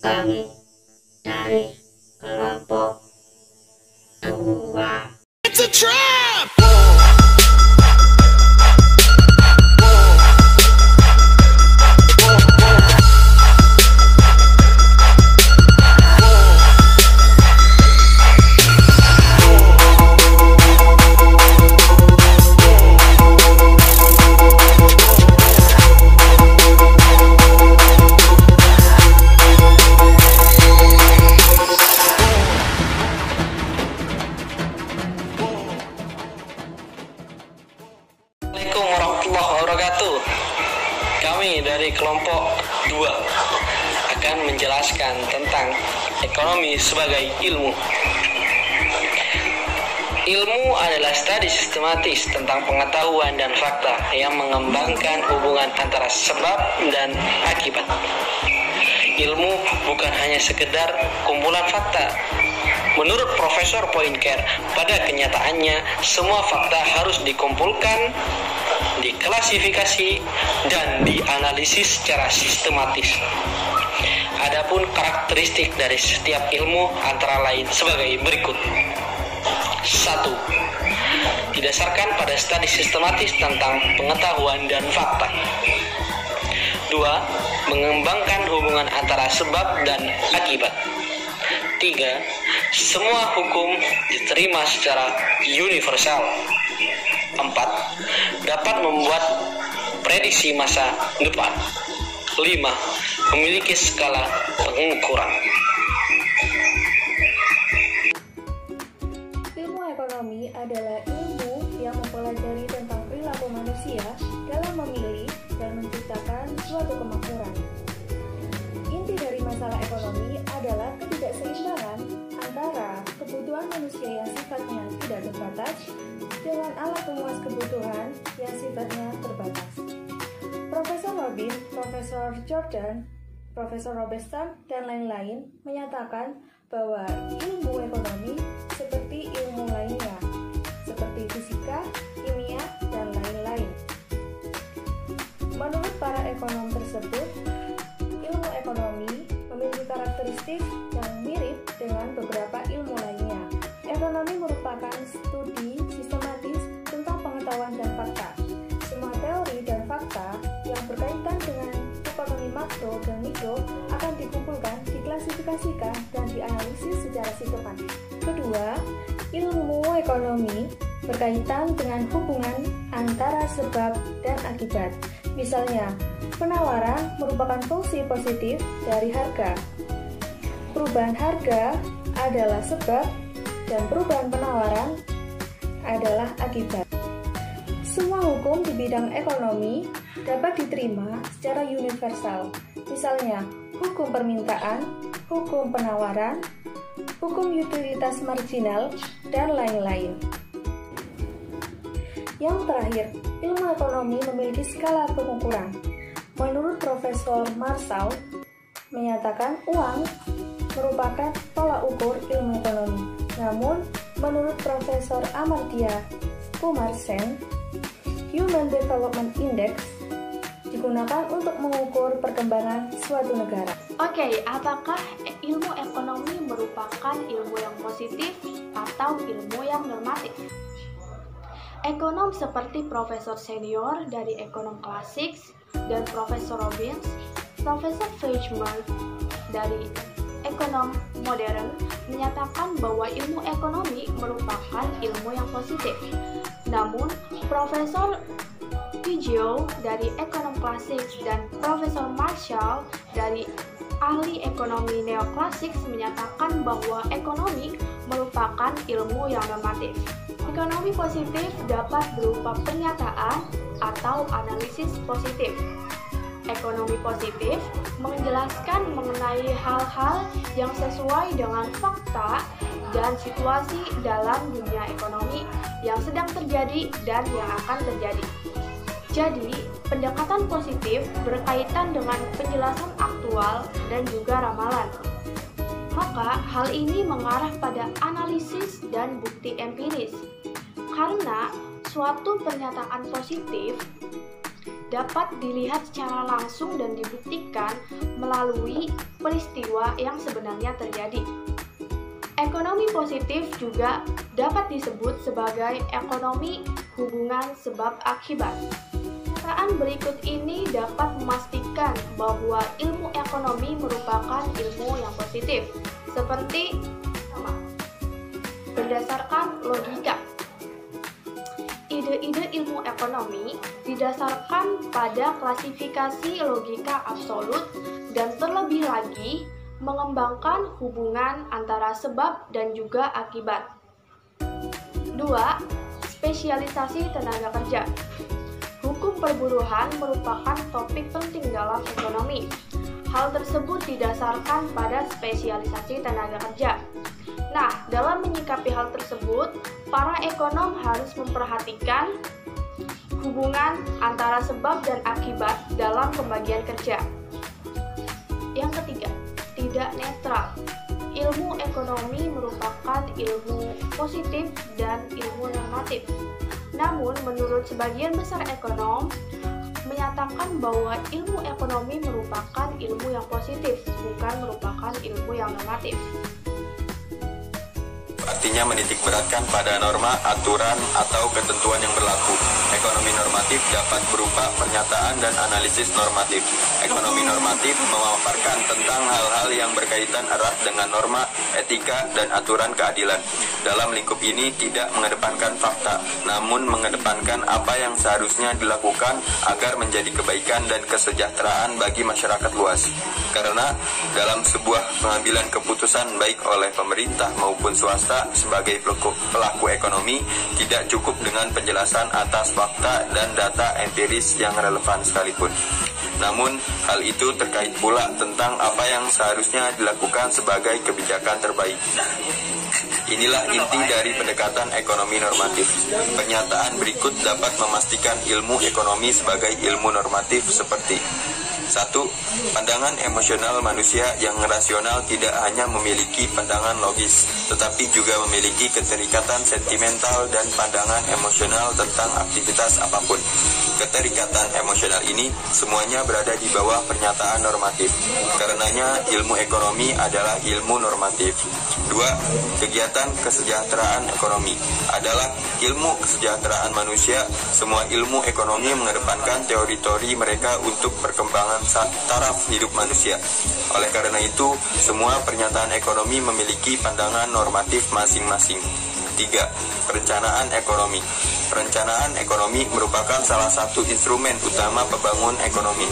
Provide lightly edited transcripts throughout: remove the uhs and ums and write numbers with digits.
kami dari kelompok 2. It's a trap! Assalamualaikum warahmatullahi wabarakatuh. Kami dari kelompok 2 akan menjelaskan tentang ekonomi sebagai ilmu. Ilmu adalah studi sistematis tentang pengetahuan dan fakta yang mengembangkan hubungan antara sebab dan akibat. Ilmu bukan hanya sekedar kumpulan fakta. Menurut Profesor Poincar, pada kenyataannya semua fakta harus dikumpulkan, diklasifikasi, dan dianalisis secara sistematis. Adapun karakteristik dari setiap ilmu antara lain sebagai berikut. 1. Didasarkan pada studi sistematis tentang pengetahuan dan fakta. 2. Mengembangkan hubungan antara sebab dan akibat. 3. Semua hukum diterima secara universal. 4. Dapat membuat prediksi masa depan. 5. Memiliki skala pengukuran. Ilmu ekonomi adalah ilmu yang mempelajari tentang perilaku manusia dalam memilih dan menciptakan suatu kemakmuran. Inti dari masalah ekonomi adalah ketidakseimbangan antara kebutuhan manusia yang sifatnya tidak terbatas dengan alat pemuas kebutuhan yang sifatnya terbatas. Profesor Robin, Profesor Jordan, Profesor Robertson, dan lain-lain menyatakan bahwa ilmu ekonomi seperti ilmu lainnya, seperti fisika, kimia, dan lain-lain. Menurut para ekonom tersebut, ilmu ekonomi memiliki karakteristik yang mirip dengan beberapa ilmu lainnya. Ekonomi merupakan studi sistematis tentang pengetahuan dan fakta. Semua teori dan fakta yang berkaitan dengan ekonomi makro dan mikro akan dikumpulkan, diklasifikasikan, dan dianalisis secara sistematis. Kedua, ilmu ekonomi berkaitan dengan hubungan antara sebab dan akibat. Misalnya, penawaran merupakan fungsi positif dari harga. Perubahan harga adalah sebab dan perubahan penawaran adalah akibat. Semua hukum di bidang ekonomi dapat diterima secara universal. Misalnya, hukum permintaan, hukum penawaran, hukum utilitas marginal, dan lain-lain. Yang terakhir, ilmu ekonomi memiliki skala pengukuran. Menurut Profesor Marshall, menyatakan uang merupakan tolak ukur ilmu ekonomi. Namun, menurut Profesor Amartya Kumar Sen, Human Development Index digunakan untuk mengukur perkembangan suatu negara. Oke, apakah ilmu ekonomi merupakan ilmu yang positif atau ilmu yang normatif? Ekonom seperti Profesor Senior dari Ekonom Klasik dan Profesor Robbins, Profesor Fleischmann dari Ekonom Modern menyatakan bahwa ilmu ekonomi merupakan ilmu yang positif. Namun, Profesor Piaget dari Ekonom Klasik dan Profesor Marshall dari ahli ekonomi neoklasik menyatakan bahwa ekonomi merupakan ilmu yang normatif. Ekonomi positif dapat berupa pernyataan atau analisis positif. Ekonomi positif menjelaskan mengenai hal-hal yang sesuai dengan fakta dan situasi dalam dunia ekonomi yang sedang terjadi dan yang akan terjadi. Jadi, pendekatan positif berkaitan dengan penjelasan aktual dan juga ramalan. Maka, hal ini mengarah pada analisis dan bukti empiris. Karena suatu pernyataan positif dapat dilihat secara langsung dan dibuktikan melalui peristiwa yang sebenarnya terjadi. Ekonomi positif juga dapat disebut sebagai ekonomi hubungan sebab akibat. Pernyataan berikut ini dapat memastikan bahwa ilmu ekonomi merupakan ilmu yang positif, seperti berdasarkan logika. Ide-ide ilmu ekonomi didasarkan pada klasifikasi logika absolut dan terlebih lagi mengembangkan hubungan antara sebab dan juga akibat. 2. Spesialisasi tenaga kerja. Hukum perburuhan merupakan topik penting dalam ekonomi. Hal tersebut didasarkan pada spesialisasi tenaga kerja. Nah, dalam menyikapi hal tersebut, para ekonom harus memperhatikan hubungan antara sebab dan akibat dalam pembagian kerja. Yang ketiga, tidak netral. Ilmu ekonomi merupakan ilmu positif dan ilmu normatif. Namun, menurut sebagian besar ekonom, menyatakan bahwa ilmu ekonomi merupakan ilmu yang positif, bukan merupakan ilmu yang normatif. Artinya menitik beratkan pada norma, aturan, atau ketentuan yang berlaku. Ekonomi normatif dapat berupa pernyataan dan analisis normatif. Ekonomi normatif memaparkan tentang hal-hal yang berkaitan erat dengan norma, etika, dan aturan keadilan. Dalam lingkup ini tidak mengedepankan fakta, namun mengedepankan apa yang seharusnya dilakukan agar menjadi kebaikan dan kesejahteraan bagi masyarakat luas. Karena dalam sebuah pengambilan keputusan baik oleh pemerintah maupun swasta sebagai pelaku ekonomi tidak cukup dengan penjelasan atas fakta dan data empiris yang relevan sekalipun. Namun, hal itu terkait pula tentang apa yang seharusnya dilakukan sebagai kebijakan terbaik. Inilah inti dari pendekatan ekonomi normatif. Pernyataan berikut dapat memastikan ilmu ekonomi sebagai ilmu normatif seperti 1. Pandangan emosional manusia yang rasional tidak hanya memiliki pandangan logis, tetapi juga memiliki keterikatan sentimental dan pandangan emosional tentang aktivitas apapun. Keterikatan emosional ini semuanya berada di bawah pernyataan normatif. Karenanya ilmu ekonomi adalah ilmu normatif. 2. Kegiatan kesejahteraan ekonomi adalah ilmu kesejahteraan manusia. Semua ilmu ekonomi mengedepankan teori-teori mereka untuk perkembangan taraf hidup manusia. Oleh karena itu, semua pernyataan ekonomi memiliki pandangan normatif masing-masing. 3. Perencanaan ekonomi. Perencanaan ekonomi merupakan salah satu instrumen utama pembangunan ekonomi.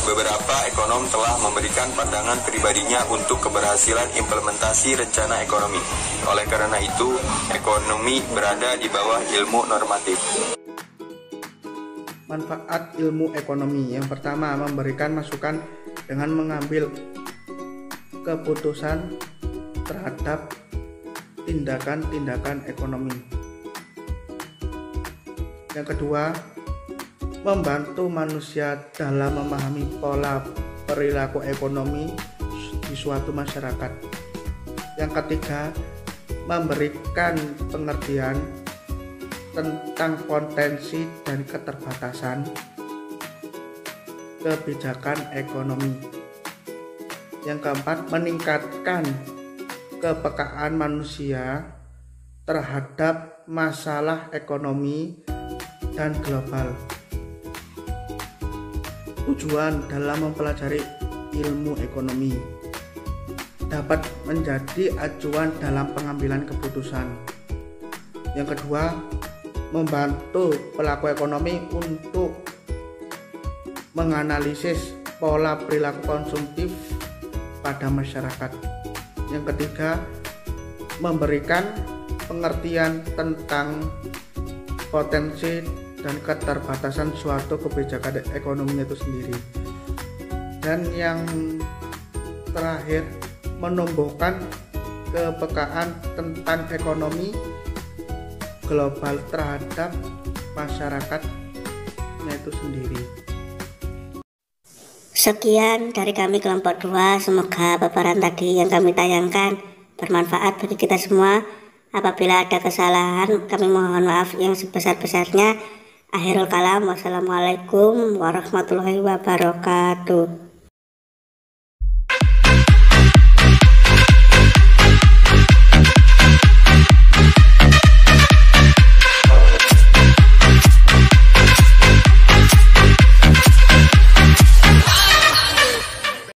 Beberapa ekonom telah memberikan pandangan pribadinya untuk keberhasilan implementasi rencana ekonomi. Oleh karena itu, ekonomi berada di bawah ilmu normatif. Manfaat ilmu ekonomi. Yang pertama, memberikan masukan dengan mengambil keputusan terhadap tindakan-tindakan ekonomi. Yang kedua, membantu manusia dalam memahami pola perilaku ekonomi di suatu masyarakat. Yang ketiga, memberikan pengertian tentang potensi dan keterbatasan kebijakan ekonomi. Yang keempat, meningkatkan kepekaan manusia terhadap masalah ekonomi dan global. Tujuan dalam mempelajari ilmu ekonomi dapat menjadi acuan dalam pengambilan keputusan. Yang kedua, membantu pelaku ekonomi untuk menganalisis pola perilaku konsumtif pada masyarakat. Yang ketiga, memberikan pengertian tentang potensi dan keterbatasan suatu kebijakan ekonomi itu sendiri. Dan yang terakhir, menumbuhkan kepekaan tentang ekonomi global terhadap masyarakatnya itu sendiri. Sekian dari kami kelompok 2, semoga paparan tadi yang kami tayangkan bermanfaat bagi kita semua. Apabila ada kesalahan, kami mohon maaf yang sebesar-besarnya. Akhirul kalam, wassalamualaikum warahmatullahi wabarakatuh.